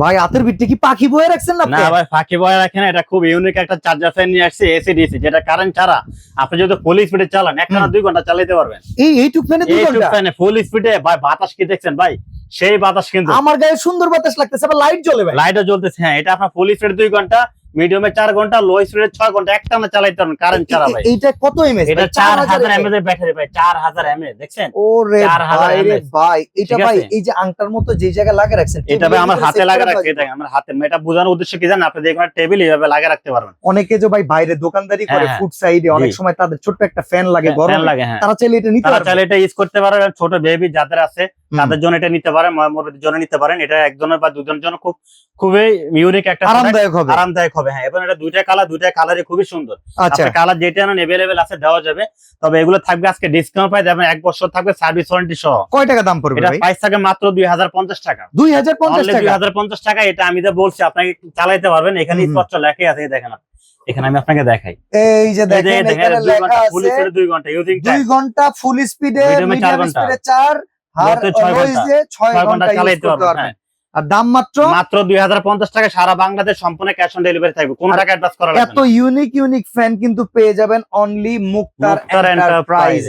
ভাই হাতের ভিতরে কি পাখি বয়ে রাখছেন না? না ভাই ফাঁকি বয় রাখেন, এটা খুব ইউনিক একটা চার্জার ফ্যান নিয়ে আসছে এসি ডিসি, যেটা কারেন্ট ছাড়া আপনি যদি ফুল স্পিডে চালান 1 টানা 2 ঘন্টা চালাতে পারবেন। এইটুক ফ্যানে 2 ঘন্টা? ফ্যানে ফুল স্পিডে ভাই বাতাস কি দেখছেন ভাই, সেই বাতাস কিন্তু আমার গায়ে সুন্দর বাতাস লাগতেছে, আবার লাইট জ্বলে ভাই। লাইটও জ্বলতেছে। হ্যাঁ, এটা আপনার ফুল স্পিডে 2 ঘন্টা, মিডিয়ামে 4 ঘন্টা, লো স্পিডে 6 ঘন্টা একটানা চালাতে পারবেন কারেন্ট ছাড়া ভাই। এইটা কত এমএএইচ? এটা 4000 এমএএইচ এর ব্যাটারি ভাই, 4000 এমএএইচ দেখছেন? ওরে 4000 ভাই রে ভাই, এটা ঠিক ভাই আছে? এই যে আংটার মতো যে জায়গায় লাগা রাখছেন, এটা ভাই আমার হাতে লাগা রাখতে, রাখতে। এটা আমার হাতে, এটা বোঝানোর উদ্দেশ্য কি জানেন, আপনি দেখবেন টেবিল এইভাবে লাগা রাখতে পারবেন। অনেকে যে ভাই বাইরে দোকানদারি করে হ্যাঁ, ফুড সাইডে, অনেক জি। সময় তাদের ছোট্ট একটা ফ্যান লাগে ফ্যান গরম লাগে, হ্যাঁ। তারা চাইলে এটা নিতে তারা পারবে। চাইলে এটা ইউজ করতে পারে, ছোট বেবি যাদের আছে তাদের জন্য এটা নিতে পারেন, মুরব্বিদের জন্য নিতে পারেন। এটা একজনের বা দুজনের জন্য খুবই ইউনিক একটা আরামদায়ক হবে। আরামদায়ক হবে। হ্যাঁ, এবং এটা দুইটা কালারই খুবই সুন্দর। আচ্ছা, আপনি কালার যেটা নেন अवेलेबल আছে, দেওয়া যাবে। তবে এগুলো থাকবে আজকে ডিসকাউন্ট পাই যাবেন, 1 বছর থাকবে সার্ভিস ওয়ারেন্টি সহ। কয় টাকা দাম পড়বে এটা ভাই? প্রাইস থাকে মাত্র 2050 টাকা। 2050 টাকা? 2050 টাকা। এটা আমি যা বলছি আপনাকে চালাতে পারবেন, এখানে স্পষ্ট লেখাই আছে, দেখেন আপনি। এখানে আমি আপনাকে দেখাই, এই যে দেখেন এখানে লেখা ফুল আছে স্পিডে 2 ঘন্টা ইউজিং 2 ঘন্টা ফুল স্পিডে, মিডিয়ামে 4 মিডিয়াম ঘন্টা, স্পিডে 4 আর লোতে 6 ঘন্টা, নয়েজে 6 ঘন্টা ইউজ চালাতে করতে পারবেন। পারবেন। আর দাম মাত্র মাত্র 2050 টাকা। সারা বাংলাদেশ সম্পূর্ণ ক্যাশ অন ডেলিভারি থাকবে, কোনো টাকা অ্যাডভান্স করা লাগবে এত না। ইউনিক ফ্যান কিন্তু পেয়ে যাবেন অনলি মুক্তার মুক্তার এন্টারপ্রাইজ।